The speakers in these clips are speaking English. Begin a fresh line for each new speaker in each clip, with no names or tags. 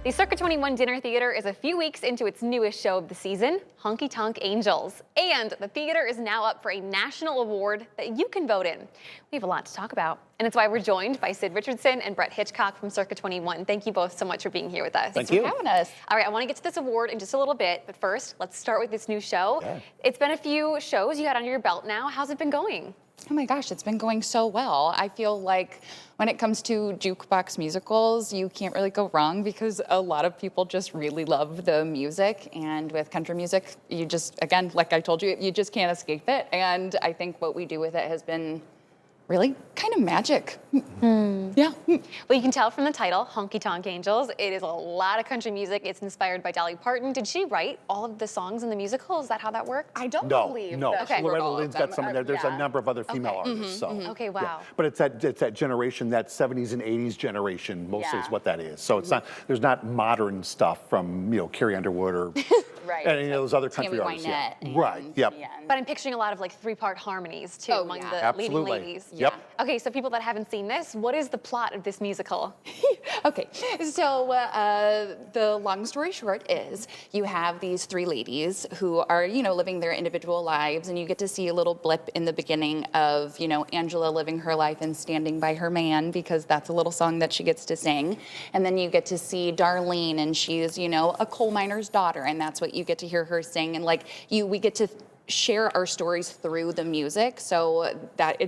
The Circa 21 Dinner Theater is a few weeks into its newest show of the season, Honky Tonk Angels. And the theater is now up for a national award that you can vote in. We have a lot to talk about. And it's why we're joined by Sid Richardson and Brett Hitchcock from Circa 21. Thank you both so much for being here with us.
Thank you
for having us. All right, I want to get to this award in just a little bit, but first, let's start with this new show.
Yeah.
It's been a few shows you had under your belt now. How's it been going?
Oh my gosh, it's been going so well. I feel like when it comes to jukebox musicals, you can't really go wrong because a lot of people just really love the music. And with country music, you just, again, like I told you, you just can't escape it. And I think what we do with it has been really kind of magic. Yeah.
Well, you can tell from the title, Honky Tonk Angels. It is a lot of country music. It's inspired by Dolly Parton. Did she write all of the songs in the musical? Is that how that worked?
I don't
No,
believe
no.
that she wrote
Loretta
all of
Lynn's
them.
got some in there. There's a number of other female artists. So.
Okay, wow.
Yeah. But it's that generation, that 70s and 80s generation, mostly is what that is. So it's not, there's not modern stuff from, Carrie Underwood or
Right.
and any of those other country
Tammy
artists.
Wynette
Yeah.
and-
Right, yep.
yeah.
But I'm picturing a lot of like three-part harmonies too
Oh,
among
yeah.
the
Absolutely.
leading ladies.
Yep.
Okay, so people that haven't seen this, what is the plot of this musical?
Okay, so the long story short is you have these three ladies who are, living their individual lives, and you get to see a little blip in the beginning of, Angela living her life and standing by her man, because that's a little song that she gets to sing. And then you get to see Darlene, and she's, a coal miner's daughter, and that's what you get to hear her sing. And we get to share our stories through the music, so that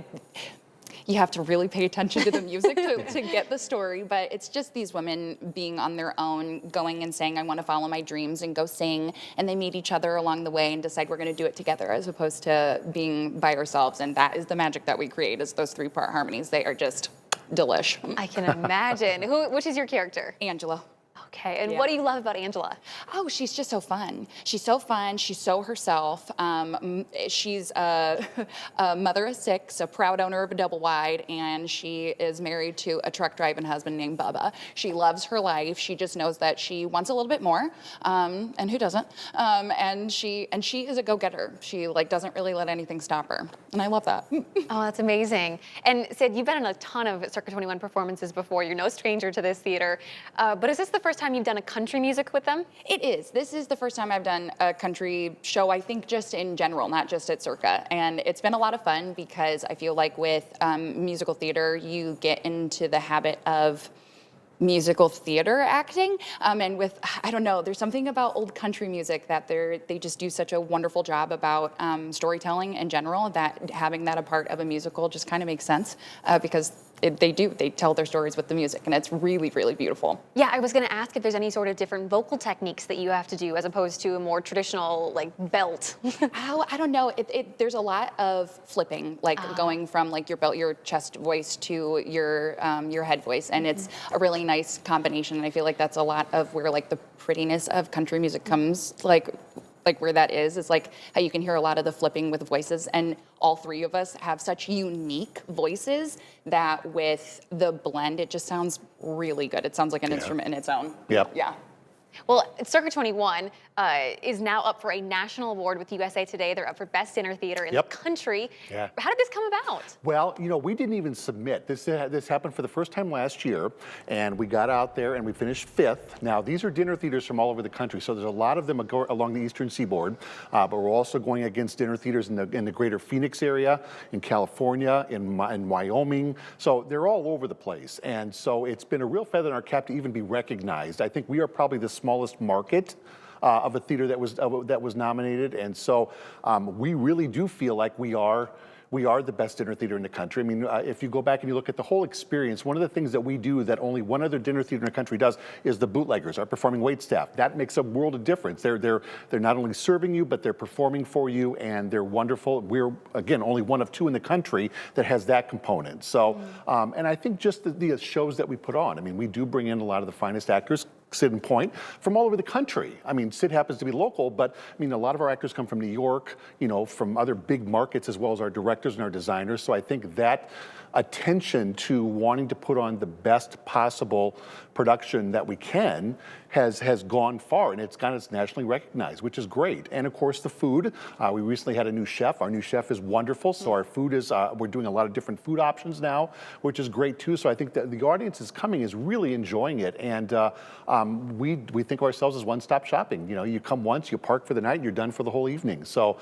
you have to really pay attention to the music to get the story, but it's just these women being on their own, going and saying, I want to follow my dreams and go sing, and they meet each other along the way and decide we're going to do it together as opposed to being by ourselves, and that is the magic that we create, is those three-part harmonies. They are just delish.
I can imagine. Which is your character?
Angela.
Okay, and
Yeah.
what do you love about Angela?
Oh, she's just so fun. She's so fun. She's so herself. She's a mother of six, a proud owner of a double wide, and she is married to a truck driving husband named Bubba. She loves her life. She just knows that she wants a little bit more, and who doesn't? And she is a go-getter. She doesn't really let anything stop her, and I love that.
Oh, that's amazing. And Sid, you've been in a ton of Circa 21 performances before. You're no stranger to this theater, but is this the first time you've done a country music with them?
It is. This is the first time I've done a country show, I think just in general, not just at Circa. And it's been a lot of fun because I feel like with musical theater, you get into the habit of musical theater acting, and with, I don't know, there's something about old country music that they just do such a wonderful job about storytelling in general, that having that a part of a musical just kind of makes sense because they tell their stories with the music, and it's really, really beautiful.
Yeah, I was going to ask if there's any sort of different vocal techniques that you have to do as opposed to a more traditional belt.
Oh, I don't know. There's a lot of flipping, going from your chest voice to your head voice, and it's a really nice combination. And I feel like that's a lot of where the prettiness of country music comes, where that is how you can hear a lot of the flipping with voices, and all three of us have such unique voices that with the blend, it just sounds really good. It sounds like an instrument in its own.
Yep.
Yeah.
Well, Circa 21 is now up for a national award with USA Today. They're up for Best Dinner Theater in the country.
Yeah.
How did this come about?
Well, we didn't even submit. This happened for the first time last year, and we got out there and we finished fifth. Now, these are dinner theaters from all over the country, so there's a lot of them along the eastern seaboard, but we're also going against dinner theaters in the greater Phoenix area, in California, in Wyoming. So they're all over the place, and so it's been a real feather in our cap to even be recognized. I think we are probably the smallest market of a theater that was nominated, and so we really do feel like we are the best dinner theater in the country. I mean, if you go back and you look at the whole experience, one of the things that we do that only one other dinner theater in the country does is the bootleggers, our performing wait staff. That makes a world of difference. They're not only serving you, but they're performing for you, and they're wonderful. We're, again, only one of two in the country that has that component. So, and I think just the shows that we put on, I mean, we do bring in a lot of the finest actors, Sid and Point, from all over the country. I mean, Sid happens to be local, but I mean, a lot of our actors come from New York, from other big markets, as well as our directors and our designers. So I think that attention to wanting to put on the best possible production that we can has gone far, and it's nationally recognized, which is great. And of course, the food. We recently had a new chef. Our new chef is wonderful, so our food is, we're doing a lot of different food options now, which is great too. So I think that the audience is really enjoying it. And we think of ourselves as one-stop shopping. You know, you come once, you park for the night, you're done for the whole evening. So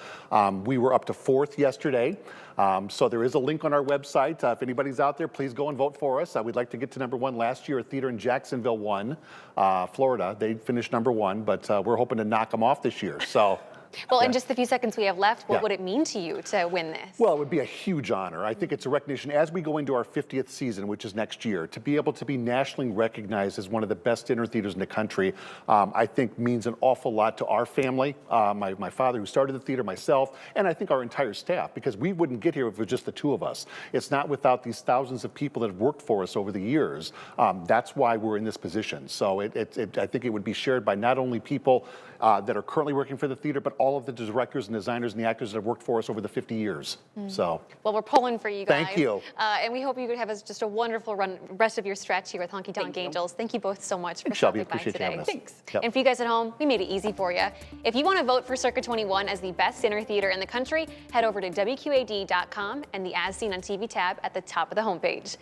we were up to 4th yesterday. So there is a link on our website. If anybody's out there, please go and vote for us. We'd like to get to #1. Last year, a theater in Jacksonville won, Florida. They finished #1, but we're hoping to knock them off this year. So.
Well, in just the few seconds we have left, what
Yeah.
would it mean to you to win this?
Well, it would be a huge honor. I think it's a recognition as we go into our 50th season, which is next year, to be able to be nationally recognized as one of the best dinner theaters in the country, I think means an awful lot to our family, my father who started the theater, myself, and I think our entire staff, because we wouldn't get here if it was just the two of us. It's not without these thousands of people that have worked for us over the years. That's why we're in this position. So I think it would be shared by not only people that are currently working for the theater, but all of the directors and designers and the actors that have worked for us over the 50 years. So,
well, we're pulling for you guys.
Thank you.
And we hope you could have just a wonderful rest of your stretch here with Honky Tonk Angels. Thank you both so much for
Shelby,
stopping by
appreciate you
today.
having us.
Thanks.
Yep.
And for you guys at home, we made it easy for you. If you want to vote for Circa 21 as the best dinner theater in the country, head over to WQAD.com and the As Seen on TV tab at the top of the homepage.